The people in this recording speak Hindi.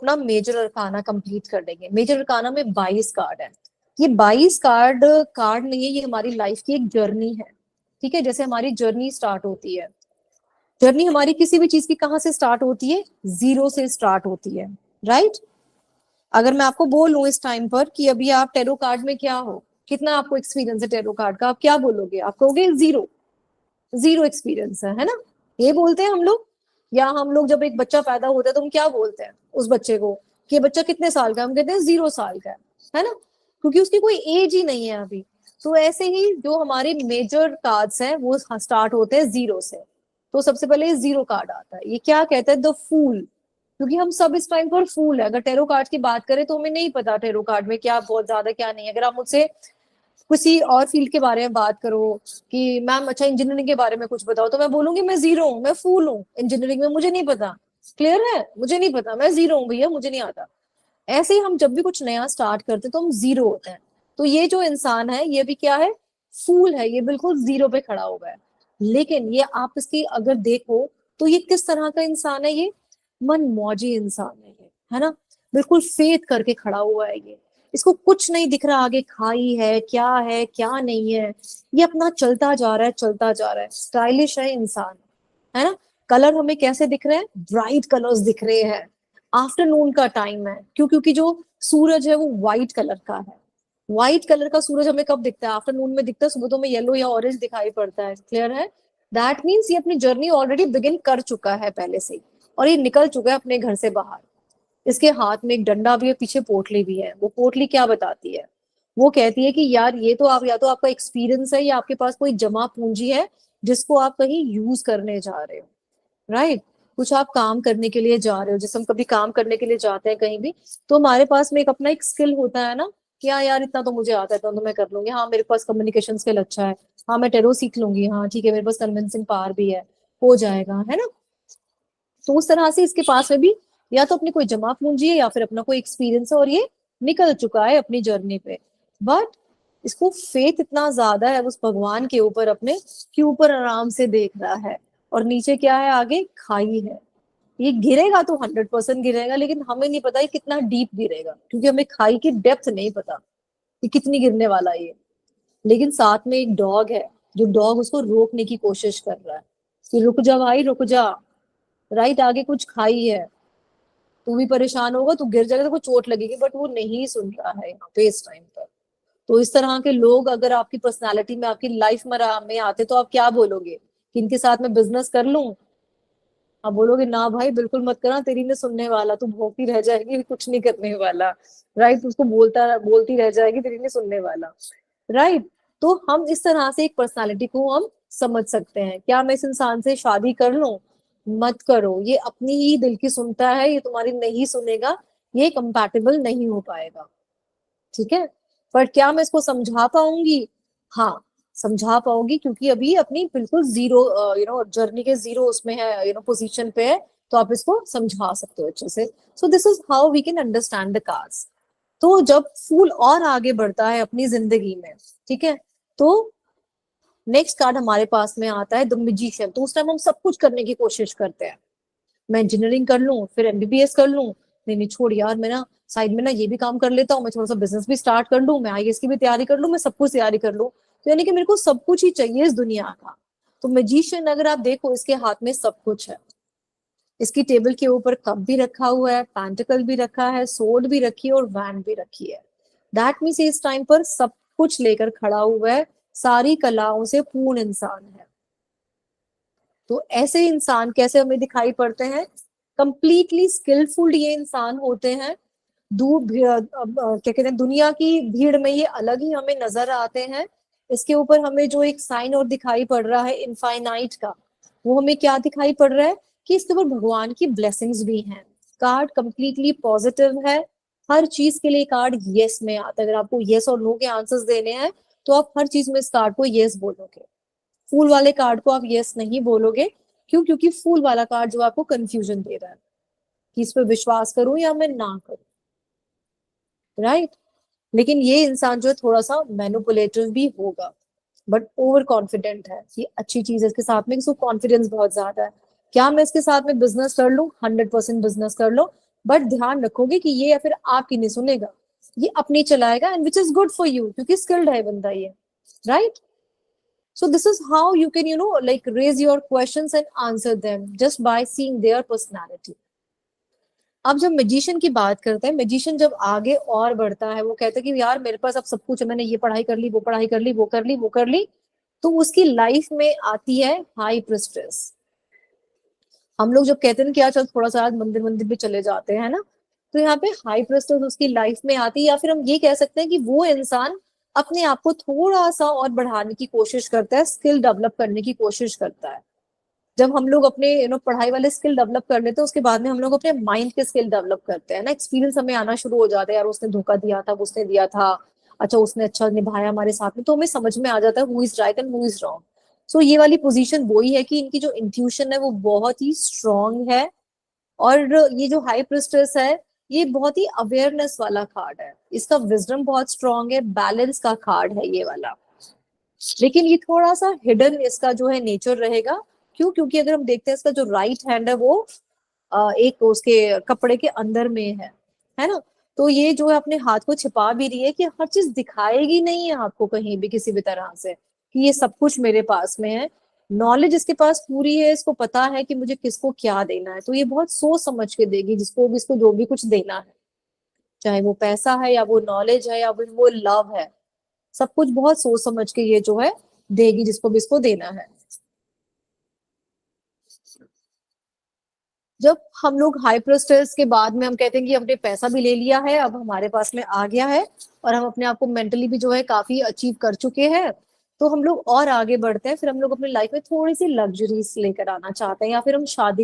अपना मेजर अरकाना कंप्लीट कर लेंगे। मेजर अरकाना में 22 कार्ड है। ये 22 कार्ड कार्ड नहीं है, ये हमारी लाइफ की एक जर्नी है। ठीक है, जैसे हमारी जर्नी स्टार्ट होती है, जर्नी हमारी किसी भी चीज की कहाँ से स्टार्ट होती है, जीरो से स्टार्ट होती है, राइट। अगर मैं आपको बोलूं इस टाइम पर कि अभी आप टेरो कार्ड में क्या हो, कितना आपको एक्सपीरियंस है टेरो कार्ड का, आप क्या बोलोगे? आप कहोगे जीरो, जीरो एक्सपीरियंस है ना? ये बोलते हैं हम लोग। या हम लोग जब एक बच्चा पैदा होता है तो हम क्या बोलते हैं उस बच्चे को कि ये बच्चा कितने साल का है? हम कहते हैं 0 साल का है ना, क्योंकि उसकी कोई एज ही नहीं है अभी। तो ऐसे ही जो हमारे मेजर कार्ड्स हैं वो स्टार्ट होते हैं जीरो से। तो सबसे पहले ये जीरो कार्ड आता है, ये क्या कहता है, द फूल। क्योंकि हम सब इस टाइम पर फूल है। अगर टेरो कार्ड की बात करें तो हमें नहीं पता टेरो कार्ड में क्या बहुत ज्यादा क्या नहीं है। अगर आप मुझसे किसी और फील्ड के बारे में बात करो कि मैम अच्छा इंजीनियरिंग के बारे में कुछ बताओ, तो मैं बोलूंगी मैं जीरो हूँ, मैं फूल हूँ इंजीनियरिंग में, मुझे नहीं पता। क्लियर है, मुझे नहीं पता, मैं जीरो हूँ भैया, मुझे नहीं आता। ऐसे ही हम जब भी कुछ नया स्टार्ट करते हैं तो हम जीरो होते हैं। तो ये जो इंसान है ये भी क्या है, फूल है, ये बिल्कुल जीरो पे खड़ा हुआ है। लेकिन ये आप इसकी अगर देखो तो ये किस तरह का इंसान है, ये मन मौजी इंसान है ये, है ना। बिल्कुल फेथ करके खड़ा हुआ है ये, इसको कुछ नहीं दिख रहा आगे खाई है क्या नहीं है। ये अपना चलता जा रहा है, चलता जा रहा है, स्टाइलिश है इंसान, है ना। कलर हमें कैसे दिख रहे हैं, ब्राइट कलर्स दिख रहे हैं। आफ्टरनून का टाइम है, क्यों? क्योंकि जो सूरज है वो व्हाइट कलर का है। व्हाइट कलर का सूरज हमें कब दिखता है? आफ्टरनून में दिखता है, सुबह तो हमें येलो या ऑरेंज दिखाई पड़ता है। क्लियर है? दैट मीन्स ये अपनी जर्नी ऑलरेडी बिगिन कर चुका है पहले से ही, और ये निकल चुका है अपने घर से बाहर। इसके हाथ में एक डंडा भी है, पीछे पोटली भी है। वो पोटली क्या बताती है? वो कहती है कि यार ये तो आप, या तो आपका एक्सपीरियंस है या आपके पास कोई जमा पूंजी है जिसको आप कहीं यूज करने जा रहे हो, राइट। कुछ आप काम करने के लिए जा रहे हो, जैसे हम कभी काम करने के लिए जाते हैं कहीं भी, तो हमारे पास में एक अपना एक स्किल होता है ना कि हाँ यार इतना तो मुझे आता है, इतना तो मैं कर लूंगी, हाँ मेरे पास कम्युनिकेशन स्किल अच्छा है, हाँ मैं टेरो सीख लूंगी, हाँ ठीक है मेरे पास कन्विंसिंग पावर भी है, हो जाएगा, है ना। तो उस तरह से इसके पास में भी या तो अपनी कोई जमा पूंजी है या फिर अपना कोई एक्सपीरियंस है, और ये निकल चुका है अपनी जर्नी पे। बट इसको फेथ इतना ज्यादा है उस भगवान के ऊपर अपने, कि ऊपर आराम से देख रहा है और नीचे क्या है, आगे खाई है। ये गिरेगा तो 100% गिरेगा, लेकिन हमें नहीं पता ये कितना डीप गिरेगा, क्योंकि हमें खाई की डेप्थ नहीं पता कि कितनी गिरने वाला है ये। लेकिन साथ में एक डॉग है, जो डॉग उसको रोकने की कोशिश कर रहा है कि रुक जा भाई रुक जा, राइट, आगे कुछ खाई है, तू भी परेशान होगा, तू गिर जाएगा तो कुछ चोट लगेगी। बट वो नहीं सुन रहा है यहाँ पे इस टाइम पर। तो इस तरह के लोग अगर आपकी पर्सनालिटी में, आपकी लाइफ में आते तो आप क्या बोलोगे कि इनके साथ में बिजनेस कर लूं? आप बोलोगे ना भाई बिल्कुल मत करना, तेरी ने सुनने वाला, तू भोंकती रह जाएगी, कुछ नहीं करने वाला, राइट, उसको बोलता बोलती रह जाएगी, तेरी ने सुनने वाला, राइट। तो हम इस तरह से एक पर्सनालिटी को हम समझ सकते हैं। क्या मैं इस इंसान से शादी कर लूं? मत करो, ये अपनी ही दिल की सुनता है, ये तुम्हारी नहीं सुनेगा, ये कंपैटिबल नहीं हो पाएगा, ठीक है। पर क्या मैं इसको समझा पाऊंगी? हाँ, समझा पाऊंगी, क्योंकि अभी अपनी बिल्कुल जीरो जर्नी के जीरो उसमें है, पोजीशन पे है। तो आप इसको समझा सकते हो अच्छे से। So this is how we can understand the cards. तो जब फूल और आगे बढ़ता है अपनी जिंदगी में, ठीक है, तो नेक्स्ट कार्ड हमारे पास में आता है द मैजिशियन। तो उस टाइम हम सब कुछ करने की कोशिश करते हैं, मैं इंजीनियरिंग कर लूं, फिर एमबीबीएस कर लूं, नहीं नहीं छोड़ यार, मैं ना साइड में ना ये भी काम कर लेता हूँ, मैं थोड़ा सा बिजनेस भी स्टार्ट कर लूं, मैं आईएएस की भी तैयारी कर लूं, मैं सब कुछ तैयारी कर लूं। तो यानी कि मेरे को सब कुछ ही चाहिए इस दुनिया का। तो मैजिशियन अगर आप देखो, इसके हाथ में सब कुछ है। इसकी टेबल के ऊपर कप भी रखा हुआ है, पैंटिकल भी रखा है, सोड भी रखी है और वैन भी रखी है। दैट मीन्स इस टाइम पर सब कुछ लेकर खड़ा हुआ है, सारी कलाओं से पूर्ण इंसान है। तो ऐसे इंसान कैसे हमें दिखाई पड़ते हैं? कंप्लीटली स्किलफुल ये इंसान होते हैं। क्या कहते हैं, दुनिया की भीड़ में ये अलग ही हमें नजर आते हैं। इसके ऊपर हमें जो एक साइन और दिखाई पड़ रहा है इनफाइनाइट का, वो हमें क्या दिखाई पड़ रहा है कि इसके ऊपर भगवान की ब्लेसिंग्स भी हैं। कार्ड कंप्लीटली पॉजिटिव है, हर चीज के लिए कार्ड यस में आता है। अगर आपको यस और नो के आंसर्स देने हैं तो आप हर चीज में इस कार्ड को यस बोलोगे। फूल वाले कार्ड को आप यस नहीं बोलोगे। क्यों? क्योंकि फूल वाला कार्ड जो आपको कंफ्यूजन दे रहा है कि इस पे विश्वास करूं या मैं ना करूं, राइट। लेकिन ये इंसान जो है थोड़ा सा मैनिपुलेटिव भी होगा, बट ओवर कॉन्फिडेंट है। ये अच्छी चीज है इसके साथ में, इसको कॉन्फिडेंस बहुत ज्यादा है। क्या मैं इसके साथ में बिजनेस कर लूं? 100% बिजनेस कर लो, बट ध्यान रखोगे कि ये या फिर आपकी नहीं सुनेगा, ये अपनी चलाएगा, and which is good for you, क्योंकि स्किल्ड है बंदा ये, right? So this is how you can, like raise your questions and answer them just by seeing their personality. अब जब मैजिशियन की बात करते हैं, मैजिशियन जब आगे और बढ़ता है, वो कहता है कि यार मेरे पास अब सब कुछ है, मैंने ये पढ़ाई कर ली, वो पढ़ाई कर ली, वो कर ली, वो कर ली, तो उसकी लाइफ में आती है हाई प्रिस्टेस। हम लोग जब कहते हैं ना कि यार चल थोड़ा सा आज मंदिर मंदिर भी चले जाते हैं ना, तो यहाँ पे हाई प्रिस्टेस उसकी लाइफ में आती है, या फिर हम ये कह सकते हैं कि वो इंसान अपने आप को थोड़ा सा और बढ़ाने की कोशिश करता है, स्किल डेवलप करने की कोशिश करता है। जब हम लोग अपने पढ़ाई वाले स्किल डेवलप कर लेते हैं, उसके बाद में हम लोग अपने माइंड के स्किल डेवलप करते हैं ना, एक्सपीरियंस हमें आना शुरू हो जाता है, यार उसने धोखा दिया था, उसने दिया था, अच्छा उसने अच्छा निभाया हमारे साथ में, तो हमें समझ में आ जाता है who is right and who is wrong. So ये वाली पोजीशन वही है कि इनकी जो इंट्यूशन है वो बहुत ही स्ट्रांग है, और ये जो हाई प्रिस्टेस है, ये बहुत ही अवेयरनेस वाला कार्ड है, इसका विजडम बहुत स्ट्रांग है, बैलेंस का कार्ड है ये वाला। लेकिन ये थोड़ा सा हिडन इसका जो है नेचर रहेगा। क्यों? क्योंकि अगर हम देखते हैं इसका जो राइट हैंड है वो एक उसके कपड़े के अंदर में है ना, तो ये जो है अपने हाथ को छिपा भी रही है कि हर चीज दिखाएगी नहीं है आपको कहीं भी किसी भी तरह से कि ये सब कुछ मेरे पास में है। नॉलेज इसके पास पूरी है, इसको पता है कि मुझे किसको क्या देना है, तो ये बहुत सोच समझ के देगी जिसको भी, इसको जो भी कुछ देना है, चाहे वो पैसा है या वो नॉलेज है या वो लव है, सब कुछ बहुत सोच समझ के ये जो है देगी जिसको भी इसको देना है। जब हम लोग हाई प्रेस्टेस के बाद में हम कहते हैं कि हमने पैसा भी ले लिया है, अब हमारे पास में आ गया है, और हम अपने आप को मेंटली भी जो है काफी अचीव कर चुके हैं, तो हम लोग और आगे बढ़ते हैं, फिर हम लोग अपनी लाइफ में थोड़ी सी लग्जरीज लेकर आना चाहते हैं, या फिर हम शादी